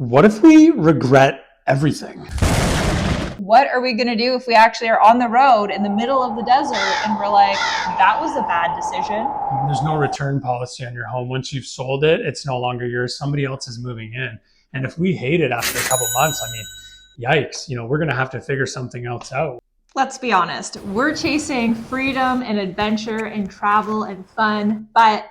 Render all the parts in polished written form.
What if we regret everything? What are we going to do if we actually are on the road in the middle of the desert and we're like, that was a bad decision? There's no return policy on your home. Once you've sold it, it's no longer yours. Somebody else is moving in. And if we hate it after a couple months, I mean, yikes, we're going to have to figure something else out. Let's be honest. We're chasing freedom and adventure and travel and fun, but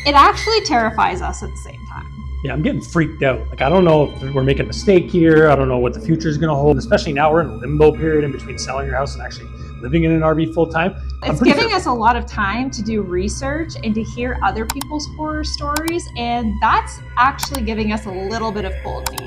it actually terrifies us at the same time. Yeah, I'm getting freaked out. Like, I don't know if we're making a mistake here. I don't know what the future is going to hold, especially now we're in a limbo period in between selling your house and actually living in an RV full time. It's giving us a lot of time to do research and to hear other people's horror stories, and that's actually giving us a little bit of cold feet.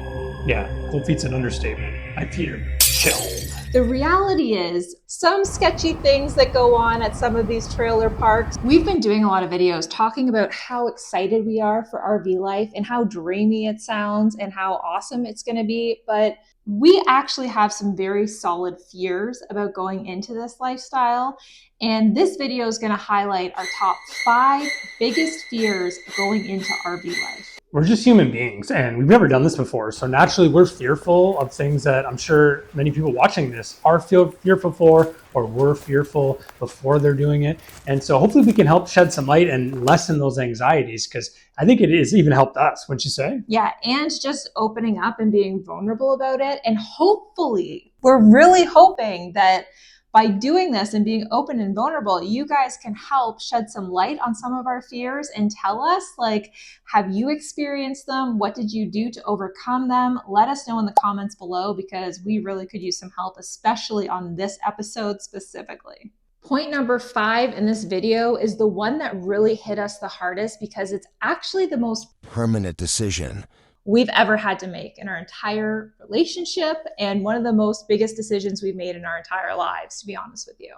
Yeah, cold feet's an understatement. My feet are chilled. The reality is some sketchy things that go on at some of these trailer parks. We've been doing a lot of videos talking about how excited we are for RV life and how dreamy it sounds and how awesome it's going to be. But we actually have some very solid fears about going into this lifestyle. And this video is going to highlight our top 5 biggest fears going into RV life. We're just human beings and we've never done this before. So naturally we're fearful of things that I'm sure many people watching this are fearful for, or were fearful before they're doing it. And so hopefully we can help shed some light and lessen those anxieties, because I think it has even helped us, wouldn't you say? Yeah, and just opening up and being vulnerable about it. And hopefully, we're really hoping that by doing this and being open and vulnerable, you guys can help shed some light on some of our fears and tell us, like, have you experienced them? What did you do to overcome them? Let us know in the comments below, because we really could use some help, especially on this episode specifically. Point number 5 in this video is the one that really hit us the hardest, because it's actually the most permanent decision we've ever had to make in our entire relationship, and one of the most biggest decisions we've made in our entire lives, to be honest with you.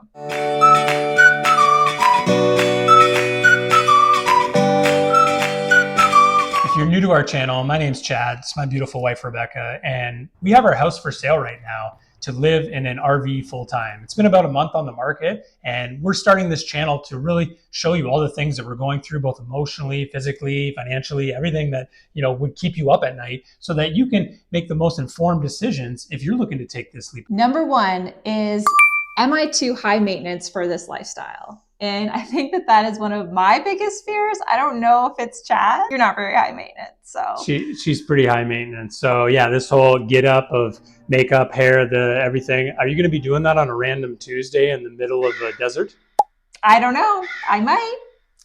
If you're new to our channel, my name's Chad. It's my beautiful wife, Rebecca, and we have our house for sale right now to live in an RV full time. It's been about a month on the market, and we're starting this channel to really show you all the things that we're going through, both emotionally, physically, financially, everything that would keep you up at night, so that you can make the most informed decisions if you're looking to take this leap. Number 1 is, am I too high maintenance for this lifestyle? And I think that is one of my biggest fears. I don't know if it's Chad. You're not very high maintenance, so. She's pretty high maintenance. So yeah, this whole get up of makeup, hair, everything. Are you going to be doing that on a random Tuesday in the middle of a desert? I don't know. I might.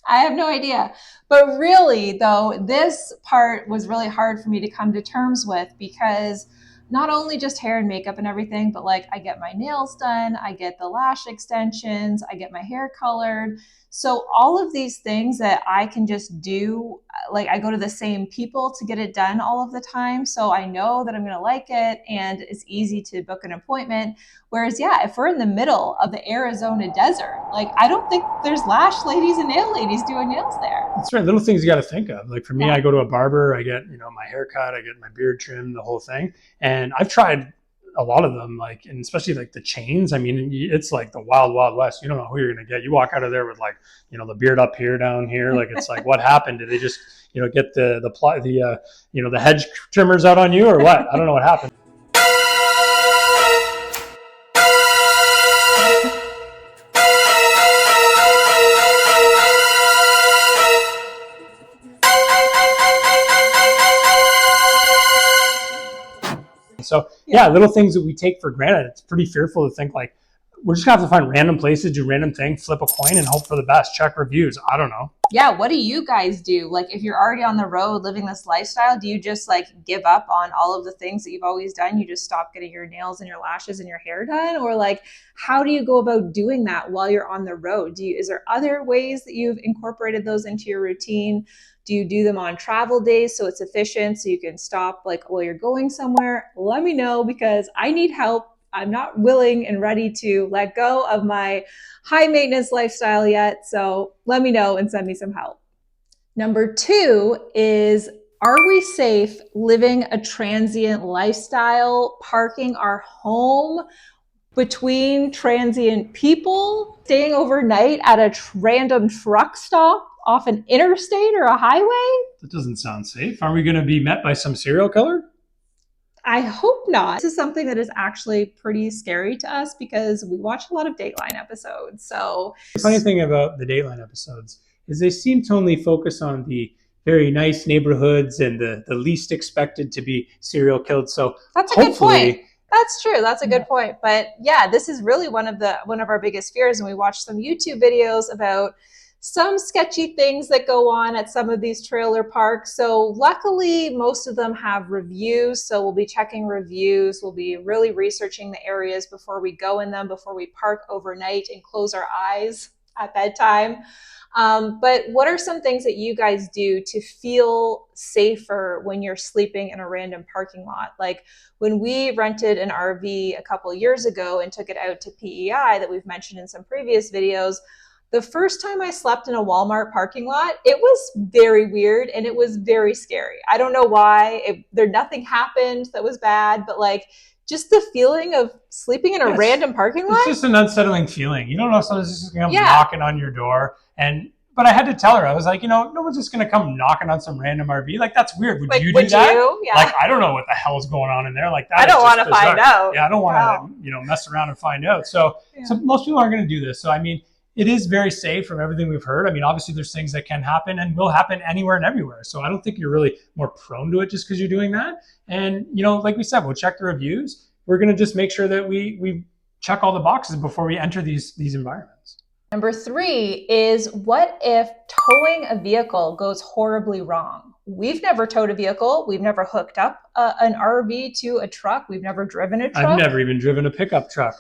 I have no idea. But really, though, this part was really hard for me to come to terms with, because not only just hair and makeup and everything, but like I get my nails done, I get the lash extensions, I get my hair colored. So all of these things that I can just do, like I go to the same people to get it done all of the time. So I know that I'm going to like it, and it's easy to book an appointment. Whereas, yeah, if we're in the middle of the Arizona desert, like I don't think there's lash ladies and nail ladies doing nails there. That's right. Little things you got to think of. Like for me, I go to a barber, I get, my hair cut, I get my beard trimmed, the whole thing. And I've tried a lot of them, like, and especially like the chains. I mean, it's like the wild, wild west. You don't know who you're going to get. You walk out of there with like, the beard up here, down here. Like, it's like, what happened? Did they just, get the hedge trimmers out on you, or what? I don't know what happened. So yeah, little things that we take for granted. It's pretty fearful to think like, we're just gonna have to find random places, do random things, flip a coin and hope for the best, check reviews. I don't know. Yeah, what do you guys do? Like if you're already on the road living this lifestyle, do you just like give up on all of the things that you've always done? You just stop getting your nails and your lashes and your hair done? Or like, how do you go about doing that while you're on the road? Is there other ways that you've incorporated those into your routine? Do you do them on travel days so it's efficient, so you can stop like while you're going somewhere? Let me know, because I need help. I'm not willing and ready to let go of my high maintenance lifestyle yet. So let me know and send me some help. Number 2 is, are we safe living a transient lifestyle, parking our home between transient people, staying overnight at a random truck stop off an interstate or a highway? That doesn't sound safe. Are we going to be met by some serial killer? I hope not. This is something that is actually pretty scary to us because we watch a lot of Dateline episodes. So the funny thing about the Dateline episodes is they seem to only focus on the very nice neighborhoods and the least expected to be serial killed. So that's a good point. That's true. That's a good point. But yeah, this is really one of our biggest fears. And we watched some YouTube videos about some sketchy things that go on at some of these trailer parks. So luckily, most of them have reviews. So we'll be checking reviews. We'll be really researching the areas before we go in them, before we park overnight and close our eyes at bedtime. But what are some things that you guys do to feel safer when you're sleeping in a random parking lot? Like when we rented an RV a couple of years ago and took it out to PEI that we've mentioned in some previous videos, the first time I slept in a Walmart parking lot, it was very weird and it was very scary. I don't know why. Nothing happened that was bad, but like just the feeling of sleeping in a random parking lot. It's just an unsettling feeling. You don't know if someone's just going to come knocking on your door. But I had to tell her, I was like, no one's just going to come knocking on some random RV. Like, that's weird. Would you do that? Yeah. Like, I don't know what the hell's going on in there. Like, that I don't want to find out. Yeah, I don't want to, mess around and find out. So most people aren't going to do this. So, I mean, it is very safe from everything we've heard. I mean, obviously there's things that can happen and will happen anywhere and everywhere. So I don't think you're really more prone to it just because you're doing that. And, like we said, we'll check the reviews. We're going to just make sure that we check all the boxes before we enter these environments. Number 3 is, what if towing a vehicle goes horribly wrong? We've never towed a vehicle. We've never hooked up an RV to a truck. We've never driven a truck. I've never even driven a pickup truck.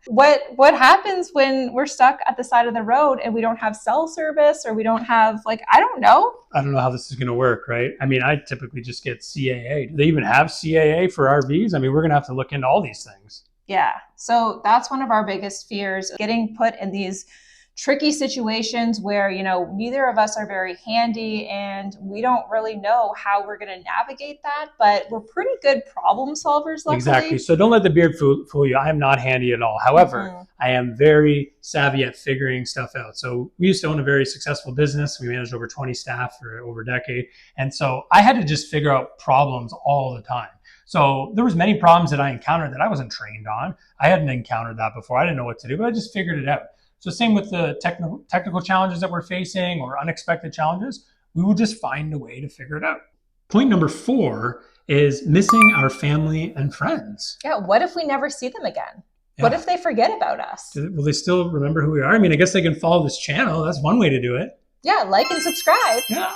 What happens when we're stuck at the side of the road and we don't have cell service, or we don't have, I don't know. I don't know how this is going to work, right? I mean, I typically just get CAA. Do they even have CAA for RVs? I mean, we're going to have to look into all these things. Yeah. So that's one of our biggest fears, getting put in these tricky situations where, neither of us are very handy and we don't really know how we're going to navigate that, but we're pretty good problem solvers, luckily. Exactly. So don't let the beard fool you. I am not handy at all. However, I am very savvy at figuring stuff out. So we used to own a very successful business. We managed over 20 staff for over a decade. And so I had to just figure out problems all the time. So there was many problems that I encountered that I wasn't trained on. I hadn't encountered that before. I didn't know what to do, but I just figured it out. So same with the technical challenges that we're facing or unexpected challenges, we will just find a way to figure it out. Point number 4 is missing our family and friends. Yeah, what if we never see them again? Yeah. What if they forget about us? Will they still remember who we are? I mean, I guess they can follow this channel. That's one way to do it. Yeah, like and subscribe. Yeah.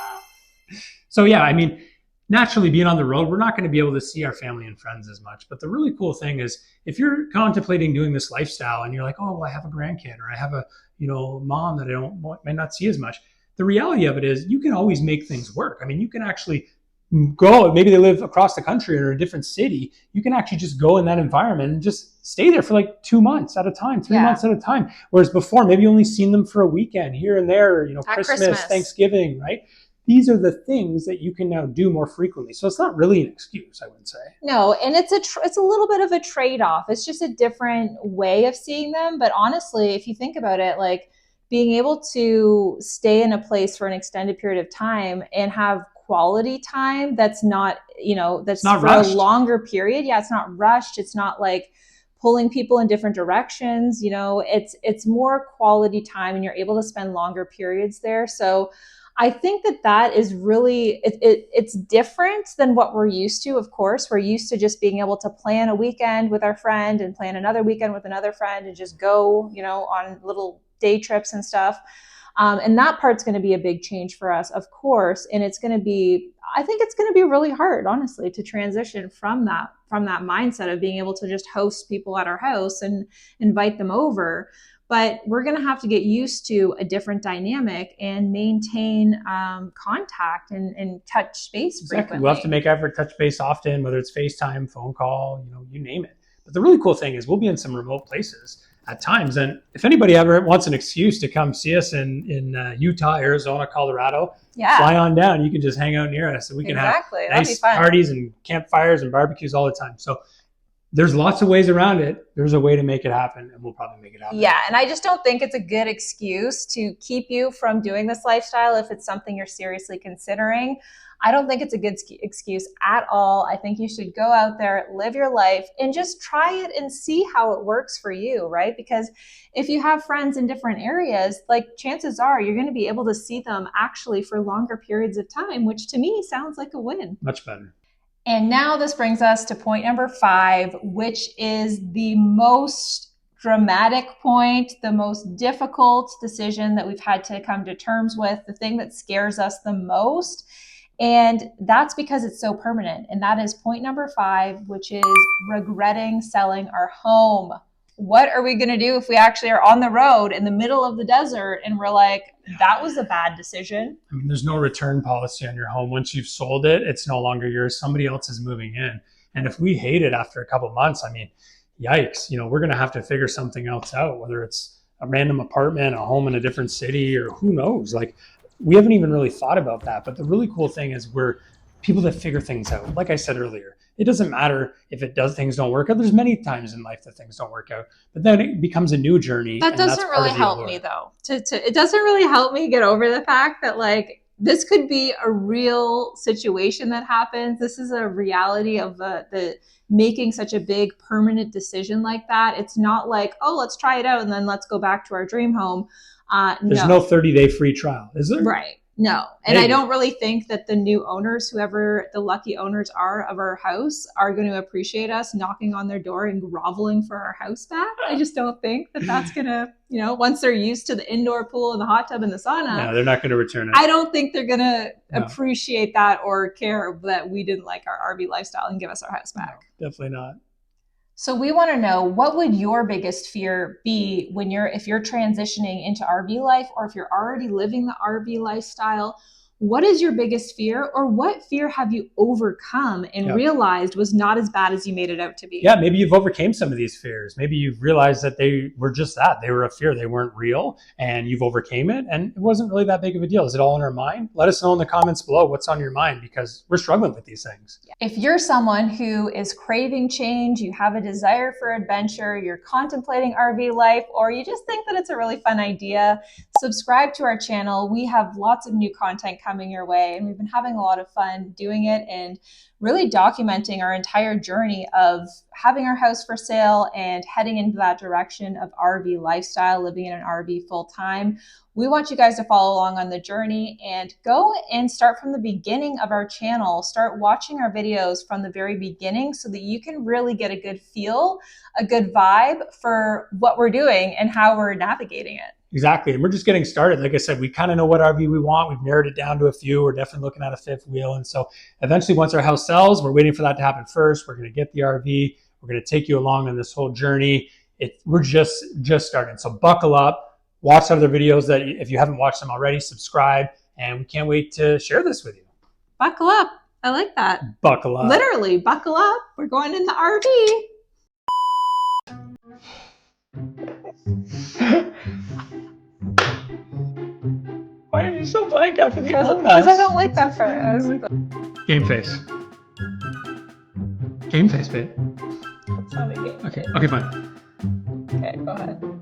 So yeah, I mean, naturally being on the road, we're not going to be able to see our family and friends as much. But the really cool thing is, if you're contemplating doing this lifestyle and you're like, oh, well, I have a grandkid or I have a mom that I might not see as much. The reality of it is you can always make things work. I mean, you can actually go, maybe they live across the country or in a different city. You can actually just go in that environment and just stay there for like 2 months at a time, 3 months at a time. Whereas before, maybe you only seen them for a weekend here and there, Christmas, Thanksgiving, right? These are the things that you can now do more frequently. So it's not really an excuse, I would say. No, and it's a little bit of a trade-off. It's just a different way of seeing them. But honestly, if you think about it, like being able to stay in a place for an extended period of time and have quality time that's not, that's not for rushed. A longer period. Yeah, it's not rushed. It's not like pulling people in different directions. It's more quality time and you're able to spend longer periods there. So I think that is really, it's different than what we're used to. Of course, we're used to just being able to plan a weekend with our friend and plan another weekend with another friend and just go, on little day trips and stuff. And that part's going to be a big change for us, of course. And I think it's going to be really hard, honestly, to transition from that mindset of being able to just host people at our house and invite them over. But we're going to have to get used to a different dynamic and maintain contact and touch base frequently. We'll have to make effort, touch base often, whether it's FaceTime, phone call, you name it. But the really cool thing is we'll be in some remote places at times. And if anybody ever wants an excuse to come see us in Utah, Arizona, Colorado, fly on down. You can just hang out near us. And we can have nice parties and campfires and barbecues all the time. So there's lots of ways around it. There's a way to make it happen, and we'll probably make it happen. Yeah, and I just don't think it's a good excuse to keep you from doing this lifestyle if it's something you're seriously considering. I don't think it's a good excuse at all. I think you should go out there, live your life, and just try it and see how it works for you, right? Because if you have friends in different areas, like chances are you're going to be able to see them actually for longer periods of time, which to me sounds like a win. Much better. And now this brings us to point number 5, which is the most dramatic point, the most difficult decision that we've had to come to terms with, the thing that scares us the most. And that's because it's so permanent. And that is point number 5, which is regretting selling our home. What are we going to do if we actually are on the road in the middle of the desert and we're like, that was a bad decision? I mean, there's no return policy on your home. Once you've sold it, it's no longer yours. Somebody else is moving in. And if we hate it after a couple of months, I mean, yikes, we're going to have to figure something else out, whether it's a random apartment, a home in a different city, or who knows. Like, we haven't even really thought about that. But the really cool thing is we're people that figure things out. Like I said earlier, it doesn't matter if things don't work out. There's many times in life that things don't work out, but then it becomes a new journey. That doesn't really help me though. It doesn't really help me get over the fact that like this could be a real situation that happens. This is a reality of the making such a big permanent decision like that. It's not like, oh, let's try it out and then let's go back to our dream home. There's no 30-day free trial, is there? Right. No. And I don't really think that the new owners, whoever the lucky owners are of our house, are going to appreciate us knocking on their door and groveling for our house back. I just don't think that that's going to, once they're used to the indoor pool and the hot tub and the sauna. No, they're not going to return it. I don't think they're going to appreciate that or care that we didn't like our RV lifestyle and give us our house back. No, definitely not. So we want to know, what would your biggest fear be if you're transitioning into RV life, or if you're already living the RV lifestyle? What is your biggest fear, or what fear have you overcome and realized was not as bad as you made it out to be? Yeah, maybe you've overcame some of these fears. Maybe you've realized that they were just that. They were a fear. They weren't real, and you've overcame it, and it wasn't really that big of a deal. Is it all in our mind? Let us know in the comments below what's on your mind, because we're struggling with these things. If you're someone who is craving change, you have a desire for adventure, you're contemplating RV life, or you just think that it's a really fun idea, subscribe to our channel. We have lots of new content coming your way, and we've been having a lot of fun doing it and really documenting our entire journey of having our house for sale and heading into that direction of RV lifestyle, living in an RV full time. We want you guys to follow along on the journey and go and start from the beginning of our channel. Start watching our videos from the very beginning so that you can really get a good feel, a good vibe for what we're doing and how we're navigating it. Exactly. And we're just getting started. Like I said, we kind of know what RV we want. We've narrowed it down to a few. We're definitely looking at a 5th wheel. And so eventually, once our house sells, we're waiting for that to happen first. We're going to get the RV. We're going to take you along on this whole journey. We're just starting. So buckle up, watch other videos that if you haven't watched them already, subscribe. And we can't wait to share this with you. Buckle up. I like that. Buckle up. Literally, buckle up. We're going in the RV. Why are you so blank after the Because I don't like that part. Game face. Game face, babe. That's not a game. Okay, fine. Okay, go ahead.